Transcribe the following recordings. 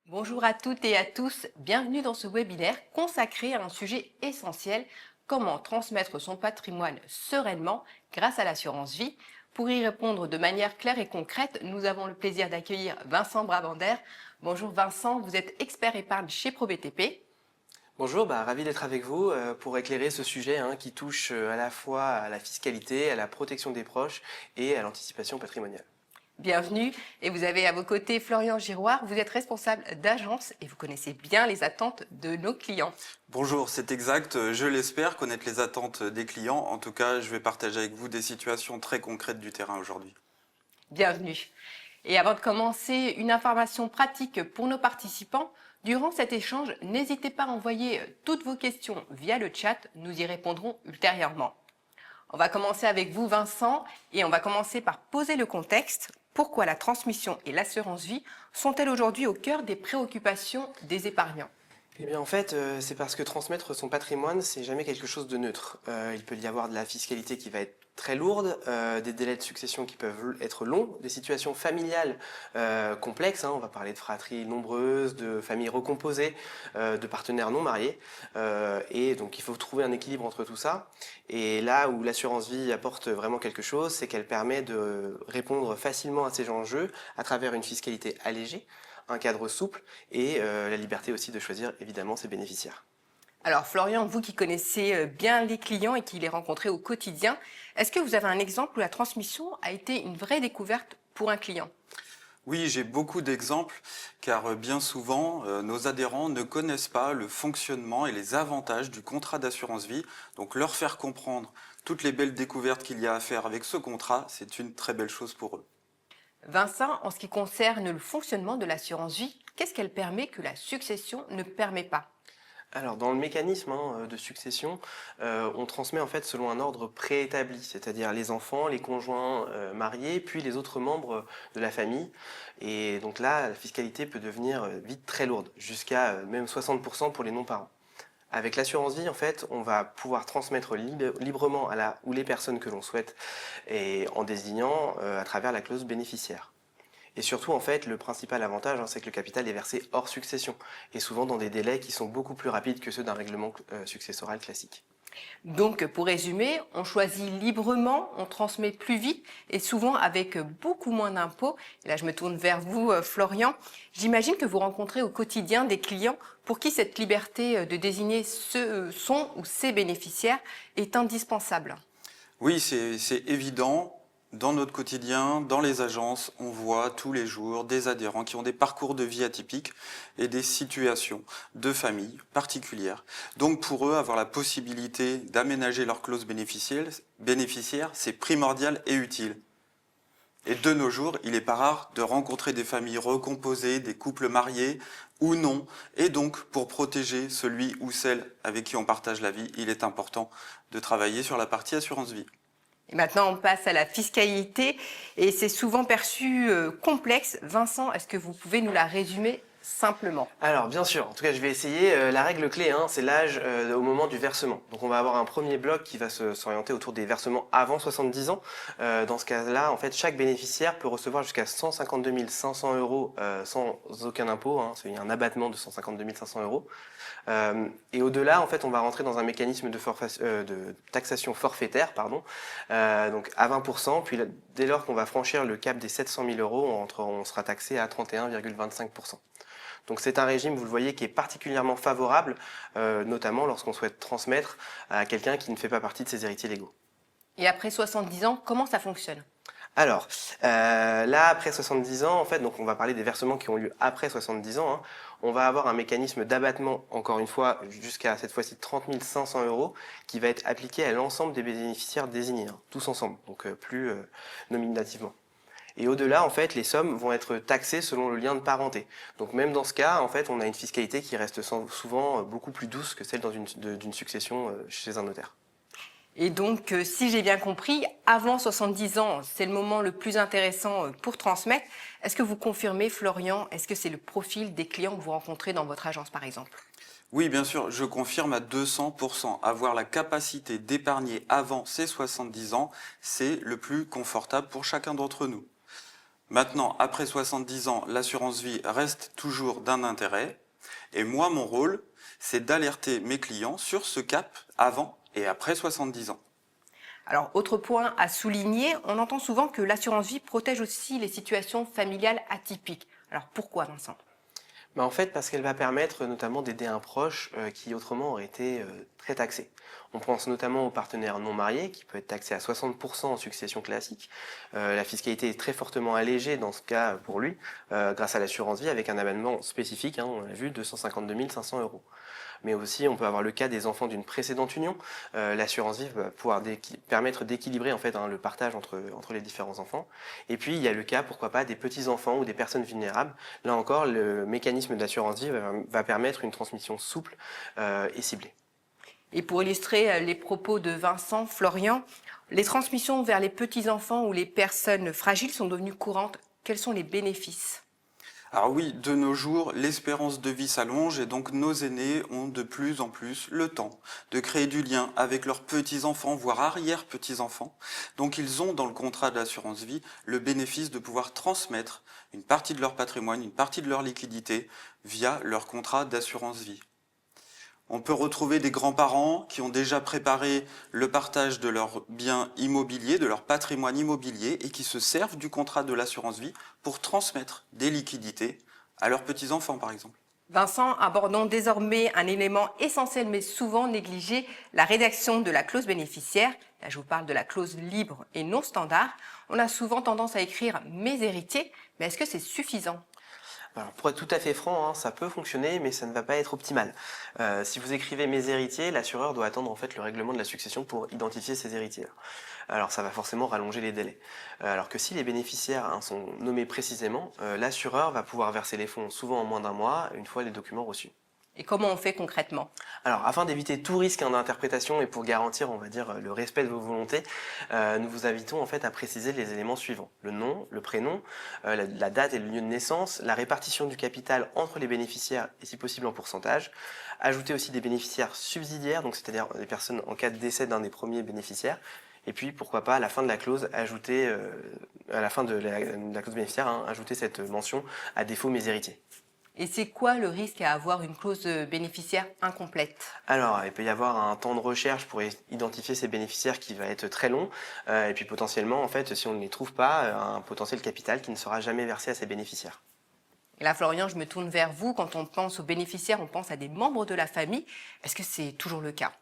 Bonjour à toutes et à tous, bienvenue dans ce webinaire consacré à un sujet essentiel, comment transmettre son patrimoine sereinement grâce à l'assurance vie. Pour y répondre de manière claire et concrète, nous avons le plaisir d'accueillir Vincent Brabander. Bonjour Vincent, vous êtes expert épargne chez ProBTP. Bonjour, ravi d'être avec vous pour éclairer ce sujet qui touche à la fois à la fiscalité, à la protection des proches et à l'anticipation patrimoniale. Bienvenue, et vous avez à vos côtés Florian Giroir, vous êtes responsable d'agence et vous connaissez bien les attentes de nos clients. Bonjour, c'est exact. Je l'espère connaître les attentes des clients. En tout cas, je vais partager avec vous des situations très concrètes du terrain aujourd'hui. Bienvenue. Et avant de commencer, une information pratique pour nos participants. Durant cet échange, n'hésitez pas à envoyer toutes vos questions via le chat, nous y répondrons ultérieurement. On va commencer avec vous Vincent et on va commencer par poser le contexte. Pourquoi la transmission et l'assurance vie sont-elles aujourd'hui au cœur des préoccupations des épargnants ? Eh bien en fait, c'est parce que transmettre son patrimoine, c'est jamais quelque chose de neutre. Il peut y avoir de la fiscalité qui va être très lourde, des délais de succession qui peuvent être longs, des situations familiales complexes, on va parler de fratries nombreuses, de familles recomposées, de partenaires non mariés, et donc il faut trouver un équilibre entre tout ça. Et là où l'assurance vie apporte vraiment quelque chose, c'est qu'elle permet de répondre facilement à ces enjeux à travers une fiscalité allégée, un cadre souple et la liberté aussi de choisir évidemment ses bénéficiaires. Alors Florian, vous qui connaissez bien les clients et qui les rencontrez au quotidien, est-ce que vous avez un exemple où la transmission a été une vraie découverte pour un client ? Oui, j'ai beaucoup d'exemples, car bien souvent, nos adhérents ne connaissent pas le fonctionnement et les avantages du contrat d'assurance vie. Donc leur faire comprendre toutes les belles découvertes qu'il y a à faire avec ce contrat, c'est une très belle chose pour eux. Vincent, en ce qui concerne le fonctionnement de l'assurance vie, qu'est-ce qu'elle permet que la succession ne permet pas ? Alors dans le mécanisme de succession, on transmet en fait selon un ordre préétabli, c'est-à-dire les enfants, les conjoints mariés, puis les autres membres de la famille. Et donc là, la fiscalité peut devenir vite très lourde, jusqu'à même 60% pour les non-parents. Avec l'assurance vie, en fait, on va pouvoir transmettre librement à la ou les personnes que l'on souhaite et en désignant à travers la clause bénéficiaire. Et surtout, en fait, le principal avantage, c'est que le capital est versé hors succession, et souvent dans des délais qui sont beaucoup plus rapides que ceux d'un règlement successoral classique. Donc, pour résumer, on choisit librement, on transmet plus vite et souvent avec beaucoup moins d'impôts. Et là, je me tourne vers vous, Florian. J'imagine que vous rencontrez au quotidien des clients pour qui cette liberté de désigner son ou ses bénéficiaires est indispensable. Oui, c'est évident. Dans notre quotidien, dans les agences, on voit tous les jours des adhérents qui ont des parcours de vie atypiques et des situations de famille particulières. Donc pour eux, avoir la possibilité d'aménager leur clause bénéficiaire, c'est primordial et utile. Et de nos jours, il n'est pas rare de rencontrer des familles recomposées, des couples mariés ou non. Et donc, pour protéger celui ou celle avec qui on partage la vie, il est important de travailler sur la partie assurance vie. Et maintenant, on passe à la fiscalité et c'est souvent perçu complexe. Vincent, est-ce que vous pouvez nous la résumer simplement ? Alors bien sûr, en tout cas je vais essayer. La règle clé, c'est l'âge au moment du versement. Donc on va avoir un premier bloc qui va s'orienter autour des versements avant 70 ans. Dans ce cas-là, en fait, chaque bénéficiaire peut recevoir jusqu'à 152 500 euros sans aucun impôt. Il y a un abattement de 152 500 euros. Et au-delà, en fait, on va rentrer dans un mécanisme de taxation forfaitaire, donc à 20%. Puis dès lors qu'on va franchir le cap des 700 000 euros, on sera taxé à 31,25%. Donc c'est un régime, vous le voyez, qui est particulièrement favorable, notamment lorsqu'on souhaite transmettre à quelqu'un qui ne fait pas partie de ses héritiers légaux. Et après 70 ans, comment ça fonctionne ? Alors, là, après 70 ans, en fait, donc on va parler des versements qui ont lieu après 70 ans, on va avoir un mécanisme d'abattement, encore une fois, jusqu'à cette fois-ci 30 500 euros, qui va être appliqué à l'ensemble des bénéficiaires désignés, tous ensemble, donc plus nominativement. Et au-delà, en fait, les sommes vont être taxées selon le lien de parenté. Donc même dans ce cas, en fait, on a une fiscalité qui reste souvent beaucoup plus douce que celle d'une succession chez un notaire. Et donc, si j'ai bien compris, avant 70 ans, c'est le moment le plus intéressant pour transmettre. Est-ce que vous confirmez, Florian, est-ce que c'est le profil des clients que vous rencontrez dans votre agence, par exemple ? Oui, bien sûr, je confirme à 200%. Avoir la capacité d'épargner avant ses 70 ans, c'est le plus confortable pour chacun d'entre nous. Maintenant, après 70 ans, l'assurance vie reste toujours d'un intérêt. Et moi, mon rôle, c'est d'alerter mes clients sur ce cap avant et après 70 ans. Alors, autre point à souligner, on entend souvent que l'assurance vie protège aussi les situations familiales atypiques. Alors pourquoi, Vincent? En fait, parce qu'elle va permettre notamment d'aider un proche qui autrement aurait été très taxé. On pense notamment aux partenaires non mariés qui peut être taxé à 60% en succession classique. La fiscalité est très fortement allégée dans ce cas pour lui grâce à l'assurance vie avec un abonnement spécifique, on l'a vu, 252 500 euros. Mais aussi, on peut avoir le cas des enfants d'une précédente union. L'assurance vie va pouvoir permettre d'équilibrer en fait le partage entre les différents enfants. Et puis, il y a le cas, pourquoi pas, des petits-enfants ou des personnes vulnérables. Là encore, le mécanisme d'assurance vie va permettre une transmission souple et ciblée. Et pour illustrer les propos de Vincent, Florian, les transmissions vers les petits-enfants ou les personnes fragiles sont devenues courantes. Quels sont les bénéfices? Alors oui, de nos jours, l'espérance de vie s'allonge et donc nos aînés ont de plus en plus le temps de créer du lien avec leurs petits-enfants, voire arrière-petits-enfants. Donc ils ont dans le contrat d'assurance vie le bénéfice de pouvoir transmettre une partie de leur patrimoine, une partie de leur liquidité via leur contrat d'assurance vie. On peut retrouver des grands-parents qui ont déjà préparé le partage de leurs biens immobiliers, de leur patrimoine immobilier et qui se servent du contrat de l'assurance vie pour transmettre des liquidités à leurs petits-enfants par exemple. Vincent, abordons désormais un élément essentiel mais souvent négligé, la rédaction de la clause bénéficiaire. Là, je vous parle de la clause libre et non standard. On a souvent tendance à écrire « mes héritiers », mais est-ce que c'est suffisant ? Alors, pour être tout à fait franc, ça peut fonctionner, mais ça ne va pas être optimal. Si vous écrivez mes héritiers, l'assureur doit attendre en fait le règlement de la succession pour identifier ses héritiers. Alors ça va forcément rallonger les délais. Alors que si les bénéficiaires sont nommés précisément, l'assureur va pouvoir verser les fonds souvent en moins d'un mois, une fois les documents reçus. Et comment on fait concrètement ? Alors, afin d'éviter tout risque d'interprétation et pour garantir, on va dire, le respect de vos volontés, nous vous invitons en fait à préciser les éléments suivants. Le nom, le prénom, la date et le lieu de naissance, la répartition du capital entre les bénéficiaires et si possible en pourcentage. Ajouter aussi des bénéficiaires subsidiaires, donc c'est-à-dire des personnes en cas de décès d'un des premiers bénéficiaires. Et puis, pourquoi pas, à la fin de la clause, ajouter, à la fin de la clause bénéficiaire, ajouter cette mention à défaut mes héritiers. Et c'est quoi le risque à avoir une clause bénéficiaire incomplète ? Alors, il peut y avoir un temps de recherche pour identifier ces bénéficiaires qui va être très long. Et puis potentiellement, en fait, si on ne les trouve pas, un potentiel capital qui ne sera jamais versé à ces bénéficiaires. Et là, Florian, je me tourne vers vous. Quand on pense aux bénéficiaires, on pense à des membres de la famille. Est-ce que c'est toujours le cas ?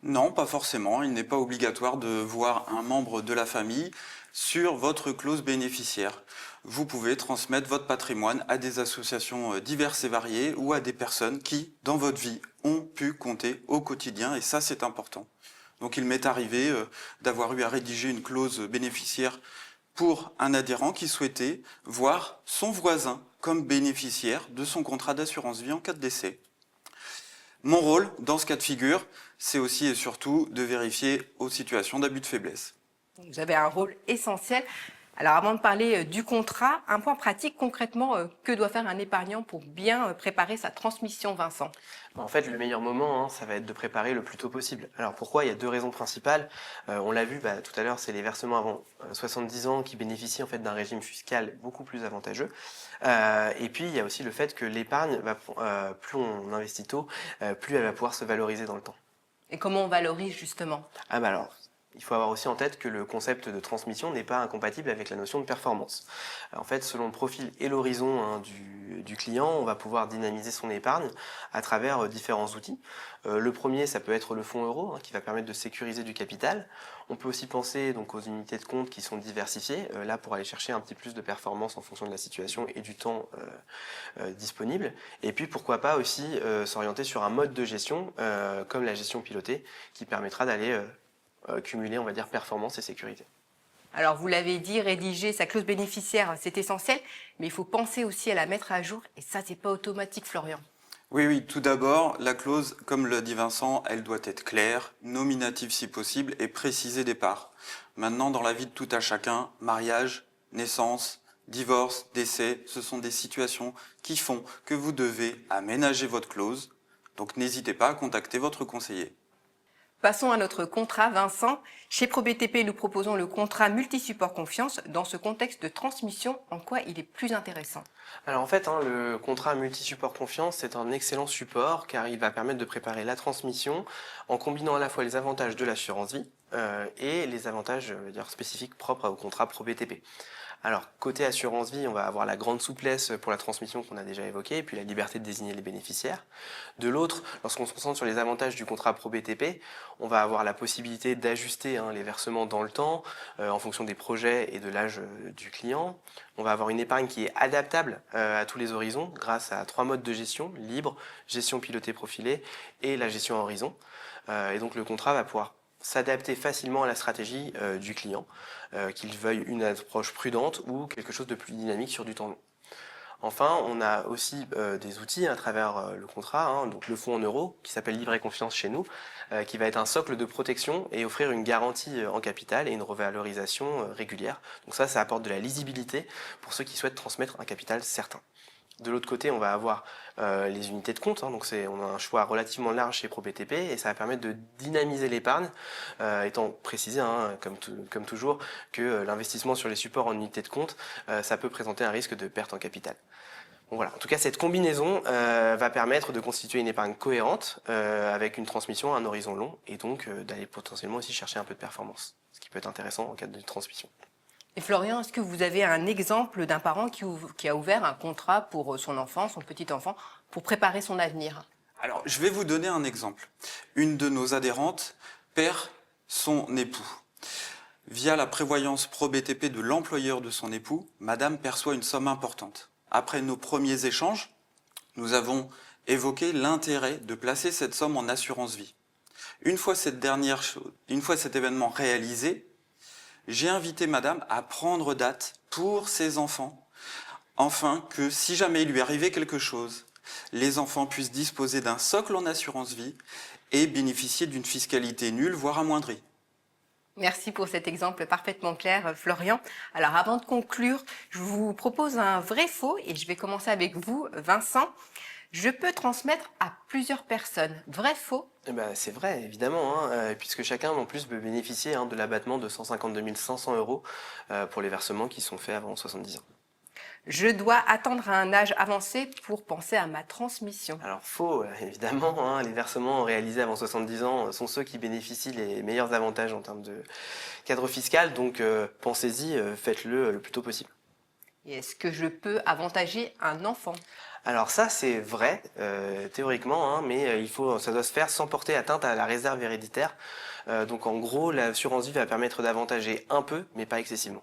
Non, pas forcément. Il n'est pas obligatoire de voir un membre de la famille sur votre clause bénéficiaire. Vous pouvez transmettre votre patrimoine à des associations diverses et variées ou à des personnes qui, dans votre vie, ont pu compter au quotidien et ça, c'est important. Donc il m'est arrivé d'avoir eu à rédiger une clause bénéficiaire pour un adhérent qui souhaitait voir son voisin comme bénéficiaire de son contrat d'assurance vie en cas de décès. Mon rôle, dans ce cas de figure, c'est aussi et surtout de vérifier aux situations d'abus de faiblesse. Vous avez un rôle essentiel. Alors avant de parler du contrat, un point pratique concrètement, que doit faire un épargnant pour bien préparer sa transmission, Vincent ? En fait, le meilleur moment, ça va être de préparer le plus tôt possible. Alors pourquoi ? Il y a deux raisons principales. On l'a vu tout à l'heure, c'est les versements avant 70 ans qui bénéficient en fait d'un régime fiscal beaucoup plus avantageux. Et puis il y a aussi le fait que l'épargne, plus on investit tôt, plus elle va pouvoir se valoriser dans le temps. Et comment on valorise justement ? Alors, il faut avoir aussi en tête que le concept de transmission n'est pas incompatible avec la notion de performance. En fait, selon le profil et l'horizon du client, on va pouvoir dynamiser son épargne à travers différents outils. Le premier, ça peut être le fonds euro, qui va permettre de sécuriser du capital. On peut aussi penser donc aux unités de compte qui sont diversifiées, là pour aller chercher un petit plus de performance en fonction de la situation et du temps disponible. Et puis pourquoi pas aussi s'orienter sur un mode de gestion comme la gestion pilotée qui permettra d'aller cumuler, on va dire, performance et sécurité. Alors vous l'avez dit, rédiger sa clause bénéficiaire, c'est essentiel, mais il faut penser aussi à la mettre à jour, et ça, c'est pas automatique, Florian. Oui, tout d'abord, la clause, comme l'a dit Vincent, elle doit être claire, nominative si possible et précisée départ. Maintenant, dans la vie de tout à chacun, mariage, naissance, divorce, décès, ce sont des situations qui font que vous devez aménager votre clause, donc n'hésitez pas à contacter votre conseiller. Passons à notre contrat, Vincent. Chez ProBTP, nous proposons le contrat multi-support confiance. Dans ce contexte de transmission, en quoi il est plus intéressant? Alors en fait, le contrat multi-support confiance, c'est un excellent support car il va permettre de préparer la transmission en combinant à la fois les avantages de l'assurance vie et les avantages spécifiques propres au contrat ProBTP. Alors, côté assurance vie, on va avoir la grande souplesse pour la transmission qu'on a déjà évoquée, et puis la liberté de désigner les bénéficiaires. De l'autre, lorsqu'on se concentre sur les avantages du contrat ProBTP, on va avoir la possibilité d'ajuster les versements dans le temps, en fonction des projets et de l'âge du client. On va avoir une épargne qui est adaptable à tous les horizons, grâce à 3 modes de gestion, libre, gestion pilotée profilée et la gestion à horizon. Et donc le contrat va pouvoir s'adapter facilement à la stratégie du client, qu'il veuille une approche prudente ou quelque chose de plus dynamique sur du temps long. Enfin, on a aussi des outils à travers le contrat, donc le fonds en euros, qui s'appelle Livret Confiance chez nous, qui va être un socle de protection et offrir une garantie en capital et une revalorisation régulière. Donc ça apporte de la lisibilité pour ceux qui souhaitent transmettre un capital certain. De l'autre côté, on va avoir les unités de compte, donc on a un choix relativement large chez ProBTP et ça va permettre de dynamiser l'épargne, étant précisé, comme toujours, que l'investissement sur les supports en unités de compte, ça peut présenter un risque de perte en capital. Bon, voilà. En tout cas, cette combinaison va permettre de constituer une épargne cohérente avec une transmission à un horizon long et donc d'aller potentiellement aussi chercher un peu de performance, ce qui peut être intéressant en cas de transmission. Et Florian, est-ce que vous avez un exemple d'un parent qui a ouvert un contrat pour son enfant, son petit-enfant, pour préparer son avenir? Alors, je vais vous donner un exemple. Une de nos adhérentes perd son époux. Via la prévoyance ProBTP de l'employeur de son époux, madame perçoit une somme importante. Après nos premiers échanges, nous avons évoqué l'intérêt de placer cette somme en assurance vie. Une fois cet événement réalisé, j'ai invité madame à prendre date pour ses enfants, afin que si jamais il lui arrivait quelque chose, les enfants puissent disposer d'un socle en assurance vie et bénéficier d'une fiscalité nulle, voire amoindrie. Merci pour cet exemple parfaitement clair, Florian. Alors avant de conclure, je vous propose un vrai-faux et je vais commencer avec vous, Vincent. Je peux transmettre à plusieurs personnes. Vrai-faux? C'est vrai, évidemment, puisque chacun en plus peut bénéficier de l'abattement de 152 500 € pour les versements qui sont faits avant 70 ans. Je dois attendre un âge avancé pour penser à ma transmission. Alors faux, évidemment, les versements réalisés avant 70 ans sont ceux qui bénéficient les meilleurs avantages en termes de cadre fiscal, donc pensez-y, faites-le le plus tôt possible. Et est-ce que je peux avantager un enfant? Alors ça c'est vrai, théoriquement, mais ça doit se faire sans porter atteinte à la réserve héréditaire. Donc en gros, l'assurance vie va permettre d'avantager un peu, mais pas excessivement.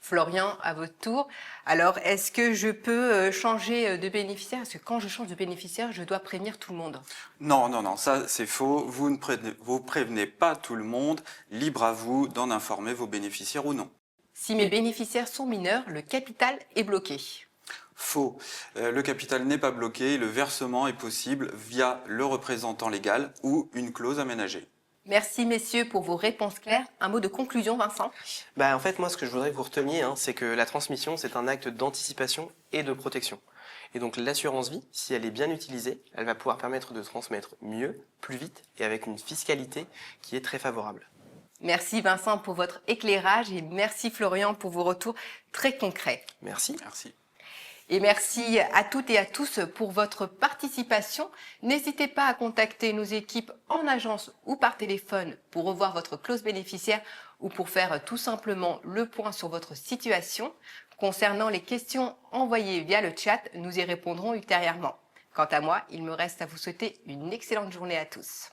Florian, à votre tour. Alors, est-ce que je peux changer de bénéficiaire? Est-ce que quand je change de bénéficiaire, je dois prévenir tout le monde? Non, ça c'est faux. Vous prévenez pas tout le monde. Libre à vous d'en informer vos bénéficiaires ou non. Si mes bénéficiaires sont mineurs, le capital est bloqué. Faux. Le capital n'est pas bloqué. Le versement est possible via le représentant légal ou une clause aménagée. Merci messieurs pour vos réponses claires. Un mot de conclusion, Vincent? En fait, moi, ce que je voudrais que vous reteniez, c'est que la transmission, c'est un acte d'anticipation et de protection. Et donc l'assurance vie, si elle est bien utilisée, elle va pouvoir permettre de transmettre mieux, plus vite et avec une fiscalité qui est très favorable. Merci Vincent pour votre éclairage et merci Florian pour vos retours très concrets. Merci. Merci. Et merci à toutes et à tous pour votre participation. N'hésitez pas à contacter nos équipes en agence ou par téléphone pour revoir votre clause bénéficiaire ou pour faire tout simplement le point sur votre situation. Concernant les questions envoyées via le chat, nous y répondrons ultérieurement. Quant à moi, il me reste à vous souhaiter une excellente journée à tous.